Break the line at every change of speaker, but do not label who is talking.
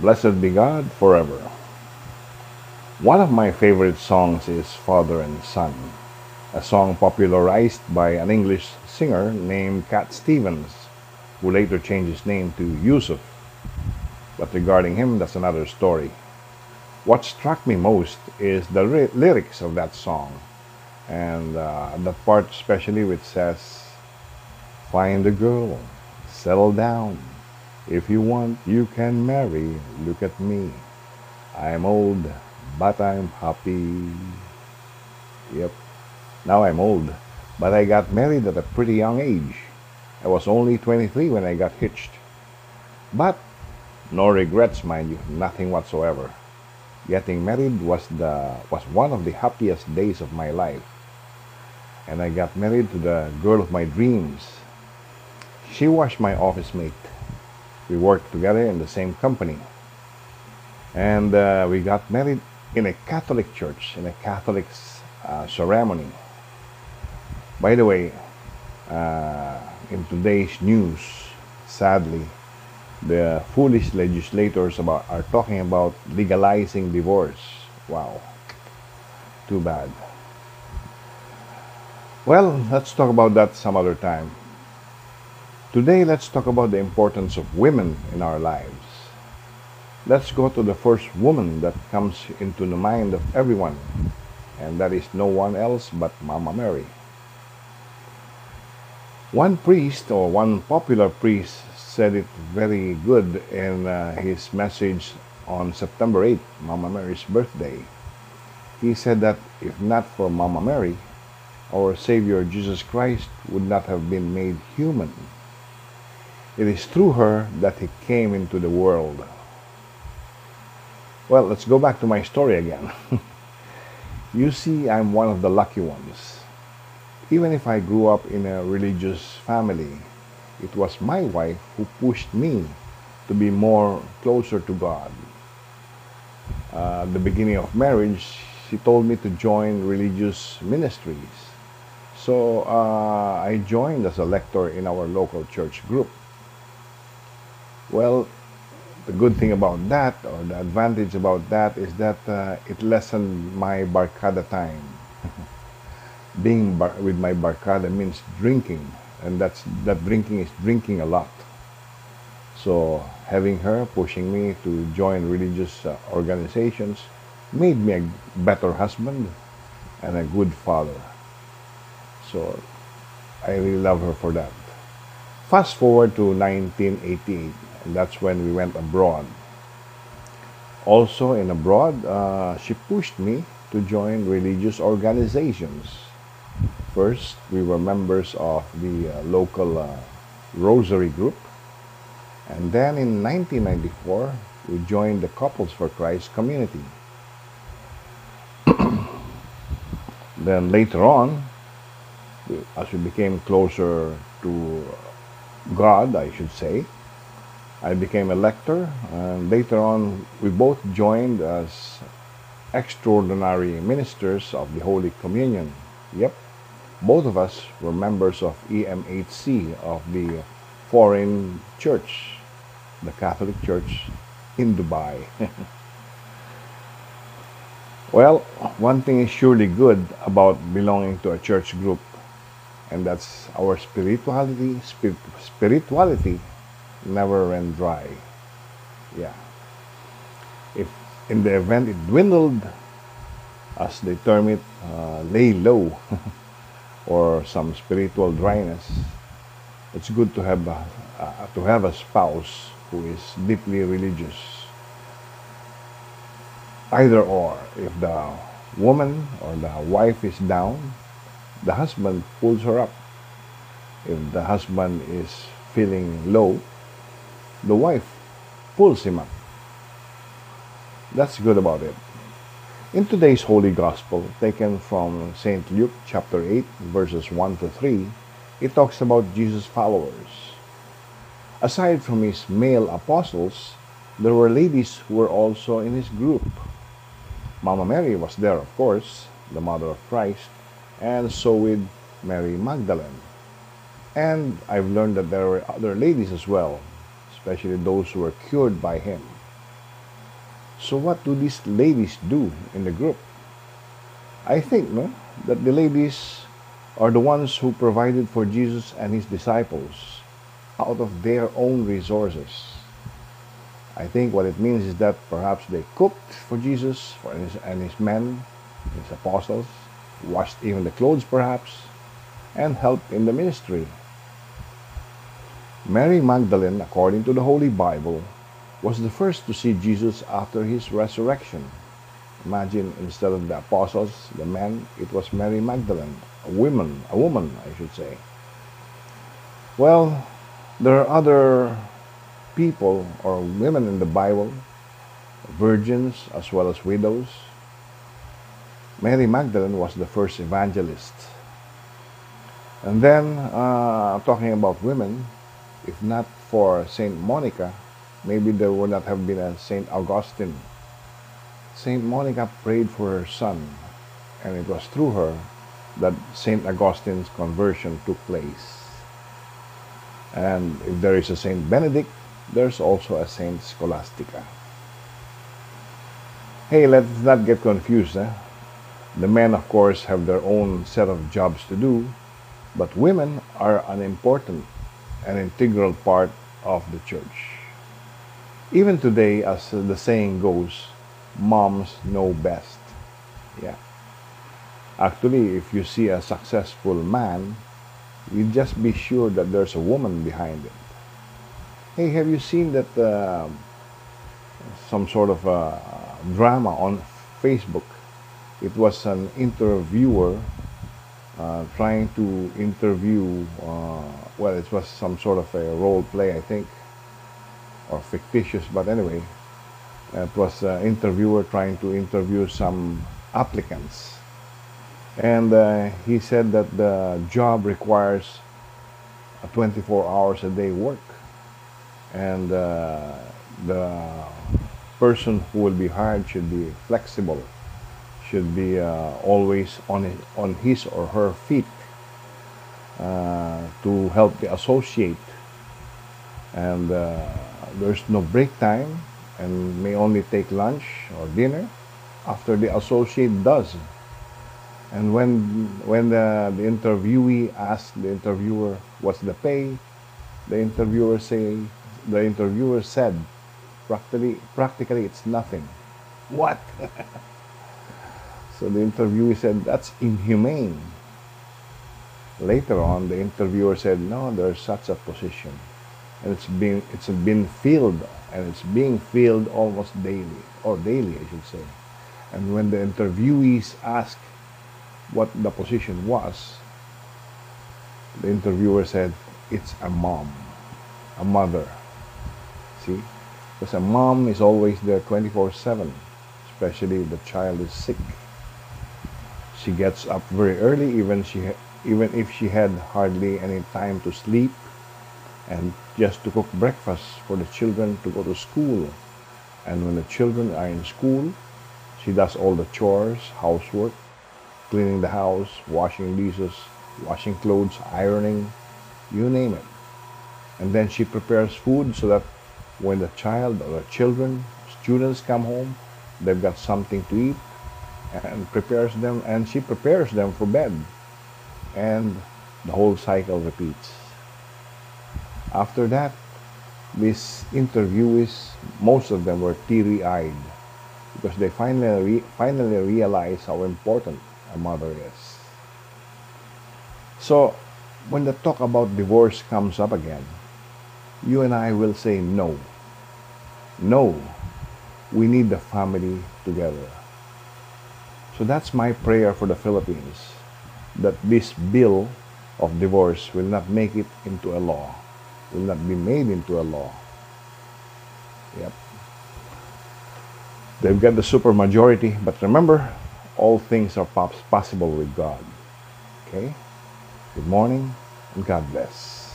Blessed be God forever. One of my favorite songs is Father and Son, a song popularized by an English singer named Cat Stevens, who later changed his name to Yusuf. But regarding him, that's another story. What struck me most is the lyrics of that song, and the part especially which says, "Find a girl, settle down. If you want, you can marry. Look at me. I'm old, but I'm happy." Yep, now I'm old, but I got married at a pretty young age. I was only 23 when I got hitched. But no regrets, mind you, nothing whatsoever. Getting married was one of the happiest days of my life, and I got married to the girl of my dreams. She was my office mate. We worked together in the same company, and we got married in a Catholic church in a Catholic ceremony. By the way, in today's news, sadly, the foolish legislators are talking about legalizing divorce. Wow, too bad. Well, let's talk about that some other time. Today, let's talk about the importance of women in our lives. Let's go to the first woman that comes into the mind of everyone, and that is no one else but Mama Mary. One priest, or one popular priest, said it very good in his message on September 8th, Mama Mary's birthday. He said that if not for Mama Mary, our Savior Jesus Christ would not have been made human. It is through her that he came into the world. Well, let's go back to my story again. You see, I'm one of the lucky ones. Even if I grew up in a religious family, it was my wife who pushed me to be more closer to God. At the beginning of marriage, she told me to join religious ministries. So I joined as a lector in our local church group. Well, the good thing about that, or the advantage about that, is that it lessened my barkada time. With my barkada means drinking, and that drinking is drinking a lot. So having her pushing me to join religious organizations made me a better husband and a good father. So I really love her for that. Fast forward to 1988, and that's when we went abroad. Also in abroad, she pushed me to join religious organizations. First, we were members of the local Rosary group, and then in 1994, we joined the Couples for Christ community. Then later on, as we became closer to God, I should say, I became a lector, and later on, we both joined as extraordinary ministers of the Holy Communion. Yep, both of us were members of EMHC, of the foreign church, the Catholic Church in Dubai. Well, one thing is surely good about belonging to a church group, and that's our spirituality never ran dry. Yeah. If in the event it dwindled, as they term it, lay low, or some spiritual dryness, it's good to have a spouse who is deeply religious. Either or, if the woman or the wife is down, the husband pulls her up. If the husband is feeling low, the wife pulls him up. That's good about it. In today's Holy Gospel, taken from St. Luke chapter 8, verses 1 to 3, it talks about Jesus' followers. Aside from his male apostles, there were ladies who were also in his group. Mama Mary was there, of course, the mother of Christ, and so with Mary Magdalene. And I've learned that there were other ladies as well, especially those who were cured by him. So what do these ladies do in the group? I think, no, that the ladies are the ones who provided for Jesus and his disciples out of their own resources. I think what it means is that perhaps they cooked for Jesus and his men, his apostles, washed even the clothes perhaps, and helped in the ministry. Mary Magdalene, according to the Holy Bible, was the first to see Jesus after his resurrection. Imagine, instead of the apostles, the men, it was Mary Magdalene, a woman, I should say. Well, there are other people or women in the Bible, virgins as well as widows. Mary Magdalene was the first evangelist. And then, talking about women, if not for Saint Monica, maybe there would not have been a Saint Augustine. Saint Monica prayed for her son, and it was through her that Saint Augustine's conversion took place. And if there is a Saint Benedict, there's also a Saint Scholastica. Hey, let's not get confused. The men, of course, have their own set of jobs to do, but women are an important and integral part of the church. Even today, as the saying goes, moms know best. Yeah. Actually, if you see a successful man, you just be sure that there's a woman behind it. Hey, have you seen that some sort of drama on Facebook? It was an interviewer trying to interview, well, it was some sort of a role play, I think, or fictitious, but anyway, it was an interviewer trying to interview some applicants. And he said that the job requires a 24 hours a day work. And the person who will be hired should be flexible, should be always on his or her feet to help the associate. And there's no break time and may only take lunch or dinner after the associate does. And when the interviewee asked the interviewer what's the pay, the interviewer said practically it's nothing. What? So the interviewee said that's inhumane. Later on, the interviewer said no, there's such a position, and it's been filled, and it's being filled almost daily, or daily I should say. And when the interviewees asked what the position was, the interviewer said it's a mom, a mother. See, because a mom is always there 24/7, especially if the child is sick. She gets up very early, even if she had hardly any time to sleep, and just to cook breakfast for the children to go to school. And when the children are in school, she does all the chores, housework, cleaning the house, washing dishes, washing clothes, ironing, you name it. And then she prepares food so that when the child or the children, students come home, they've got something to eat, and she prepares them for bed. And the whole cycle repeats. After that, these interviewees, most of them were teary-eyed because they finally realized how important a mother is. So, when the talk about divorce comes up again, you and I will say no. No, we need the family together. So that's my prayer for the Philippines, that this bill of divorce will not make it into a law, will not be made into a law. Yep. They've got the supermajority, but remember, all things are possible with God. Okay? Good morning, and God bless.